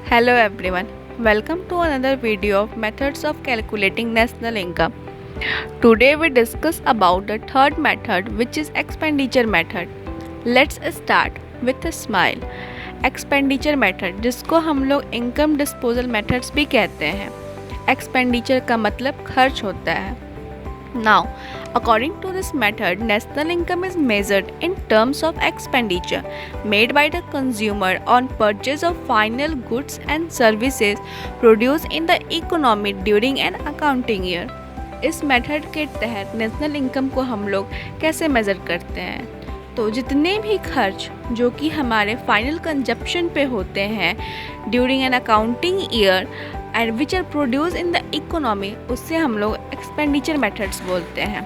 Hello everyone, welcome to another video of methods of calculating national income. Today we discuss about the third method, which is expenditure method. Let's start with a smile. Expenditure method, जिसको हम लोग income disposal methods भी कहते हैं. Expenditure का मतलब खर्च होता है. Now, according to this method, national income is measured in terms of expenditure made by the consumer on purchase of final goods and services produced in the economy during an accounting year. इस method के तहत national income को हम लोग कैसे measure करते हैं? तो जितने भी खर्च जो कि हमारे फाइनल कंजप्शन पे होते हैं during an accounting year and which are produce in the economy, उससे हम लोग एक्सपेंडिचर मेथड्स बोलते हैं.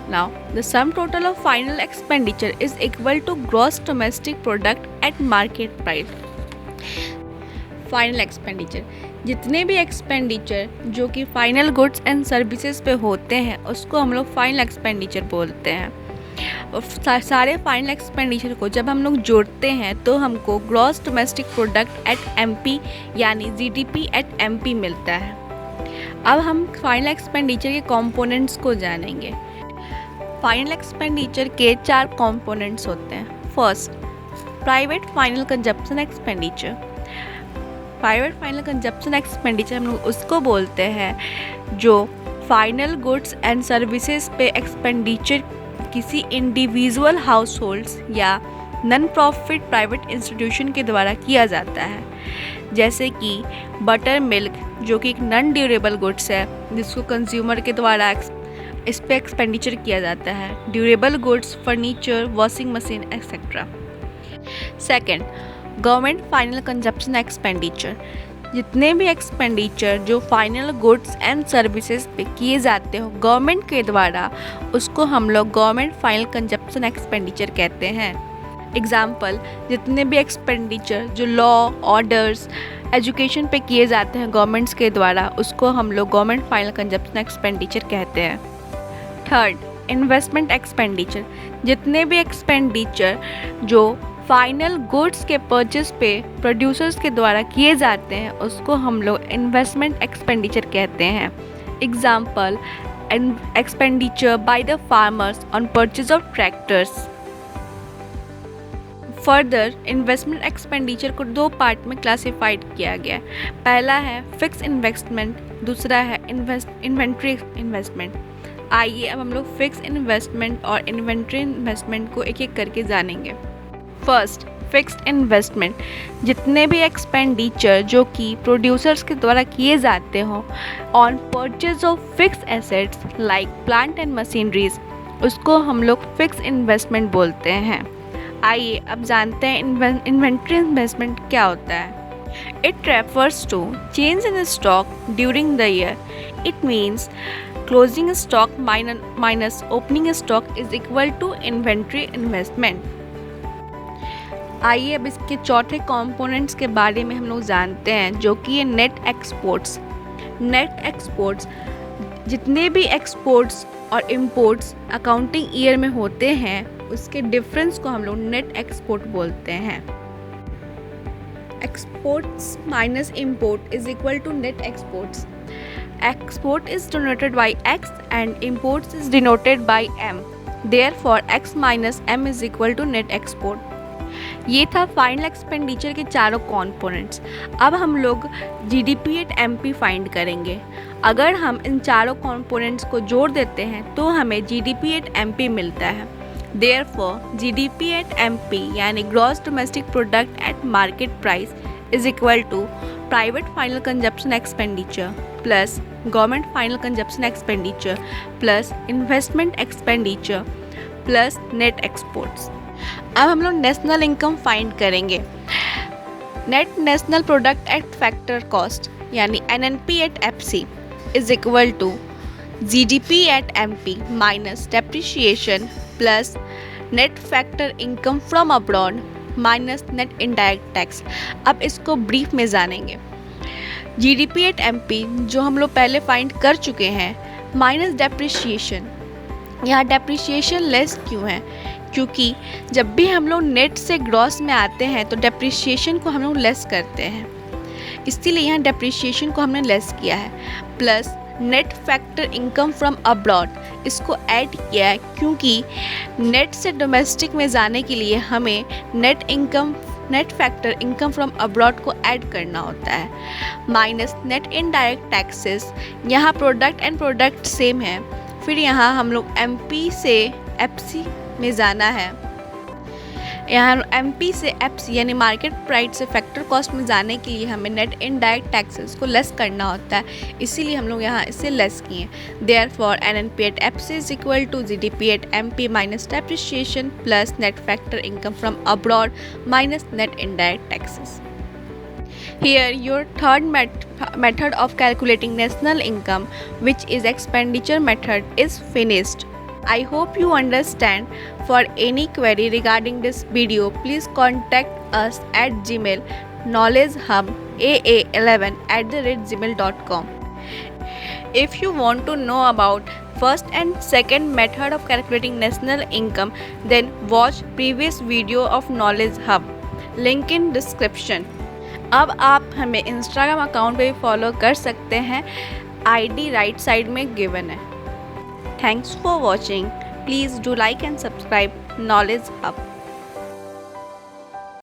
Now the sum total of final expenditure is equal to gross domestic product at market price. Final expenditure, जितने भी expenditure जो कि final goods and services पे होते हैं उसको हम लोग फाइनल एक्सपेंडिचर बोलते हैं. और सारे फाइनल एक्सपेंडिचर को जब हम लोग जोड़ते हैं तो हमको gross domestic product eight MP यानी जीडीपी एट एमपी मिलता है. अब हम फाइनल एक्सपेंडिचर के कंपोनेंट्स को जानेंगे. फाइनल एक्सपेंडिचर के 4 कंपोनेंट्स होते हैं. First, private final consumption expenditure. Private final consumption expenditure हम लोग उसको बोलते हैं जो फाइनल गुड्स एंड सर्विसेज पे एक्सपेंडिचर किसी इंडिविजुअल हाउस या नॉन प्रॉफिट प्राइवेट इंस्टीट्यूशन के द्वारा किया जाता है. जैसे कि बटर मिल्क जो कि एक नॉन ड्यूरेबल गुड्स है जिसको कंज्यूमर के द्वारा इस पे एक्सपेंडिचर किया जाता है. Durable goods, furniture, washing machine etcetera. Second, government final consumption expenditure. जितने भी एक्सपेंडिचर जो फाइनल गुड्स एंड सर्विसेज पे किए जाते हो गवर्नमेंट के द्वारा, उसको हम लोग गवर्नमेंट फाइनल कंजप्शन एक्सपेंडिचर कहते हैं. एग्जाम्पल, जितने भी एक्सपेंडिचर जो लॉ, ऑर्डर्स, एजुकेशन पे किए जाते हैं गवर्नमेंट्स के द्वारा, उसको हम लोग गवर्नमेंट फाइनल कंजप्शन एक्सपेंडिचर कहते हैं. Third, investment expenditure. जितने भी एक्सपेंडिचर जो फाइनल गुड्स के परचेस पे प्रोड्यूसर्स के द्वारा किए जाते हैं उसको हम लोग इन्वेस्टमेंट एक्सपेंडिचर कहते हैं. Example, expenditure by the farmers on purchase of tractors. Further, investment expenditure को 2 पार्ट में क्लासिफाइड किया गया है. पहला है फिक्स इन्वेस्टमेंट, दूसरा है इन्वेंट्री इन्वेस्टमेंट. आइए अब हम लोग फिक्स इन्वेस्टमेंट और इन्वेंट्री इन्वेस्टमेंट को एक एक करके जानेंगे. First, fixed investment. जितने भी एक्सपेंडिचर जो कि प्रोड्यूसर्स के द्वारा किए जाते हों on purchase of fix assets like plant and machineries, उसको हम लोग फिक्स इन्वेस्टमेंट बोलते हैं. आइए अब जानते हैं इन्वेंट्री इन्वेस्टमेंट क्या होता है. It refers to change in stock during the year. It means closing stock minus opening stock is equal to inventory investment. आइए अब इसके चौथे कंपोनेंट्स के बारे में हम लोग जानते हैं जो कि ये नेट एक्सपोर्ट्स. नेट एक्सपोर्ट्स, जितने भी एक्सपोर्ट्स और इंपोर्ट्स अकाउंटिंग ईयर में होते हैं उसके डिफरेंस को हम लोग नेट एक्सपोर्ट बोलते हैं. Exports minus import is equal to net exports. Export is denoted by X and imports is denoted by M. Therefore X minus M is equal to net export. ये था final expenditure के चारों components. अब हम लोग GDP at MP find करेंगे. अगर हम इन चारों कॉम्पोनेंट्स को जोड़ देते हैं तो हमें जीडीपी एट एमपी मिलता है. देयरफॉर जीडीपी एट एमपी यानी gross domestic product at market price is equal to private final consumption expenditure plus government final consumption expenditure plus investment expenditure plus net exports. अब हम लोग national income find करेंगे. Net national product at factor cost यानी NNP at FC is equal to GDP at MP minus depreciation plus net factor income from abroad minus net indirect tax. अब इसको brief में जानेंगे. GDP at MP जो हम लोग पहले find कर चुके हैं माइनस डेप्रिशिएशन. यहाँ डेप्रिशिएशन लेस क्यों है? क्योंकि जब भी हम लोग नेट से ग्रॉस में आते हैं तो डेप्रिशिएशन को हम लोग लेस करते हैं. इसीलिए यहाँ डेप्रिसिएशन को हमने लेस किया है। Plus net factor income from abroad, इसको ऐड किया है क्योंकि नेट से डोमेस्टिक में जाने के लिए हमें net factor income from abroad को ऐड करना होता है। माइनस नेट इनडायरेक्ट टैक्सेस, यहाँ प्रोडक्ट एंड प्रोडक्ट सेम है, फिर यहाँ हम लोग एमपी से एफसी में जाना है। यहाँ एमपी से एफसी यानी मार्केट प्राइस से फैक्टर कॉस्ट में जाने के लिए हमें नेट इनडायरेक्ट टैक्सेस को लेस करना होता है, इसीलिए हम लोग यहाँ इसे लेस किए। Therefore NNP at FC is equal to GDP at MP minus depreciation plus net factor income from abroad minus net indirect taxes. Here your third method of calculating national income, which is expenditure method, is finished. I hope you understand. For any query regarding this video, please contact us at Gmail knowledgehubaa11@gmail.com. If you want to know about first and second method of calculating national income, then watch previous video of Knowledge Hub. Link in description. अब आप हमें Instagram account पे भी follow कर सकते हैं, ID right side में given है। Thanks for watching. Please do like and subscribe knowledge hub.